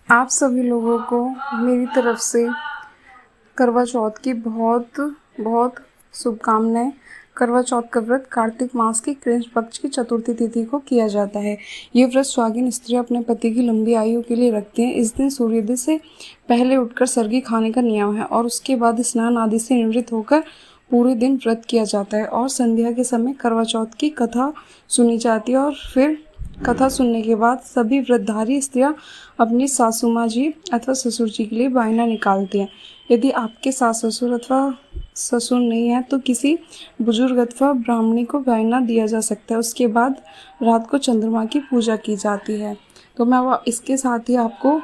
आप सभी लोगों को मेरी तरफ से करवा चौथ की बहुत बहुत शुभकामनाएं। करवा चौथ का व्रत कार्तिक मास की कृष्ण पक्ष की चतुर्थी तिथि को किया जाता है। ये व्रत सुहागिन स्त्रियां अपने पति की लंबी आयु के लिए रखती हैं। इस दिन सूर्योदय से पहले उठकर सरगी खाने का नियम है और उसके बाद स्नान आदि से निवृत्त होकर पूरे दिन व्रत किया जाता है और संध्या के समय करवा चौथ की कथा सुनी जाती है और फिर कथा सुनने के बाद सभी व्रतधारी स्त्रियां अपनी सासू माँ जी अथवा ससुर जी के लिए वायना निकालती हैं। यदि आपके सास ससुर अथवा ससुर नहीं है तो किसी बुजुर्ग अथवा ब्राह्मणी को वायना दिया जा सकता है। उसके बाद रात को चंद्रमा की पूजा की जाती है। तो मैं इसके साथ ही आपको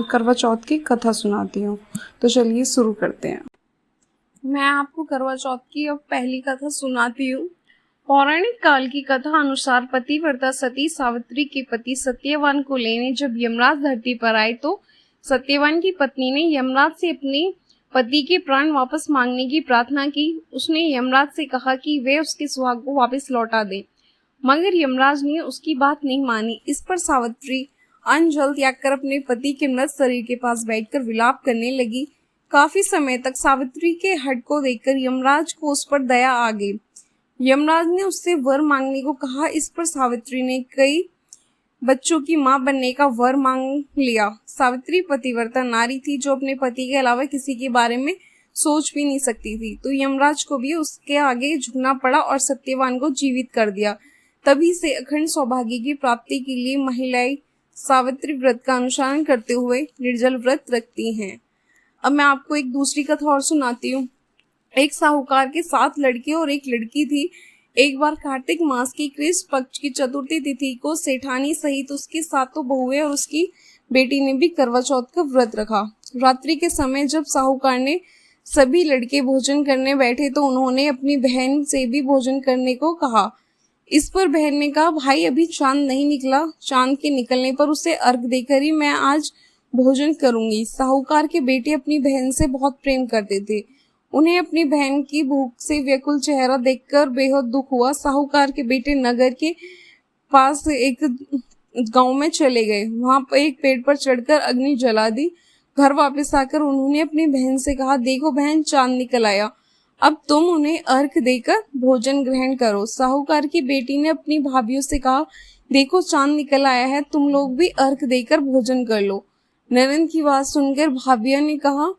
करवा चौथ की कथा सुनाती हूँ। तो चलिए शुरू करते हैं। मैं आपको करवा चौथ की अब पहली कथा सुनाती हूँ। पौराणिक काल की कथा अनुसार पतिव्रता सती सावित्री के पति सत्यवान को लेने जब यमराज धरती पर आए तो सत्यवान की पत्नी ने यमराज से अपने पति के प्राण वापस मांगने की प्रार्थना की। उसने यमराज से कहा कि वे उसके सुहाग को वापस लौटा दें, मगर यमराज ने उसकी बात नहीं मानी। इस पर सावित्री अन्न जल त्याग कर अपने पति के मृत शरीर के पास बैठकर विलाप करने लगी। काफी समय तक सावित्री के हट को देखकर यमराज को उस पर दया आ गई। यमराज ने उससे वर मांगने को कहा। इस पर सावित्री ने कई बच्चों की मां बनने का वर मांग लिया। सावित्री पतिव्रता नारी थी जो अपने पति के अलावा किसी के बारे में सोच भी नहीं सकती थी, तो यमराज को भी उसके आगे झुकना पड़ा और सत्यवान को जीवित कर दिया। तभी से अखंड सौभाग्य की प्राप्ति के लिए महिलाएं सावित्री व्रत का अनुसरण करते हुए निर्जल व्रत रखती हैं। अब मैं आपको एक दूसरी कथा और सुनाती हूँ। एक साहूकार के 7 लड़के और एक लड़की थी। एक बार कार्तिक मास की कृष्ण पक्ष की चतुर्थी तिथि को सेठानी सहित उसकी 7 बहुएं और उसकी बेटी ने भी करवा चौथ का व्रत रखा। रात्रि के समय जब साहूकार ने सभी लड़के भोजन करने बैठे तो उन्होंने अपनी बहन से भी भोजन करने को कहा। इस पर बहन ने कहा, भाई अभी चांद नहीं निकला, चांद के निकलने पर उसे अर्घ देकर ही मैं आज भोजन करूंगी। साहूकार के बेटे अपनी बहन से बहुत प्रेम करते थे। उन्हें अपनी बहन की भूख से व्याकुल चेहरा देखकर बेहद दुख हुआ। साहूकार के बेटे नगर के पास एक गांव में चले गए। वहां पर एक पेड़ पर चढ़कर अग्नि जला दी। घर वापस आकर उन्होंने अपनी बहन से कहा, देखो बहन, चांद निकल आया, अब तुम उन्हें अर्घ देकर भोजन ग्रहण करो। साहूकार की बेटी ने अपनी भाभियों से कहा, देखो चांद निकल आया है, तुम लोग भी अर्घ देकर भोजन कर लो। ननद की बात सुनकर भाभियों ने कहा,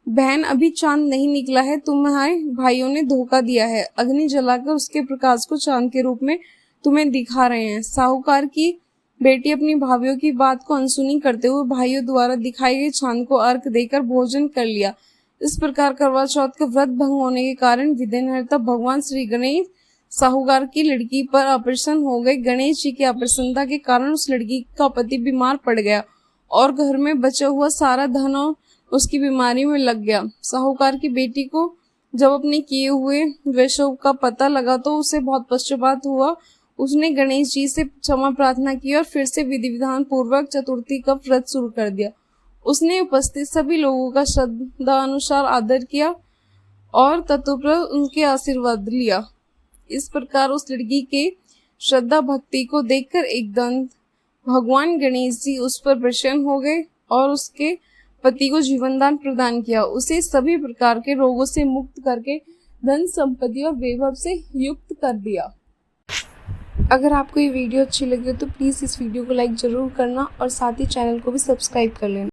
बहन अभी चांद नहीं निकला है, तुम्हारे भाइयों ने धोखा दिया है, अग्नि जलाकर उसके प्रकाश को चांद के रूप में तुम्हें दिखा रहे हैं। साहूकार की बेटी अपनी भाभियों की बात को अनसुनी करते हुए भाइयों द्वारा दिखाई गई चांद को अर्घ देकर भोजन कर लिया। इस प्रकार करवा चौथ का व्रत भंग होने के कारण विघ्नहर्ता भगवान श्री गणेश साहूकार की लड़की पर अप्रसन्न हो गए। गणेश जी की अप्रसन्नता के कारण उस लड़की का पति बीमार पड़ गया और घर में बचा हुआ सारा धन उसकी बीमारी में लग गया। साहूकार की बेटी को जब अपने किए हुए वैशव का पता लगा तो उसे बहुत पश्चाताप हुआ। उसने गणेश जी से क्षमा प्रार्थना की और फिर से विधि विधान पूर्वक चतुर्थी का व्रत शुरू कर दिया। उसने उपस्थित सभी लोगों का श्रद्धा अनुसार आदर किया और तत्परता उनके आशीर्वाद लिया। इस प्रकार उस लड़की के श्रद्धा भक्ति को देखकर एकदम भगवान गणेश जी उस पर प्रसन्न हो गए और उसके पति को जीवन दान प्रदान किया। उसे सभी प्रकार के रोगों से मुक्त करके धन संपत्ति और वैभव से युक्त कर दिया। अगर आपको ये वीडियो अच्छी लगी हो तो प्लीज़ इस वीडियो को लाइक ज़रूर करना और साथ ही चैनल को भी सब्सक्राइब कर लेना।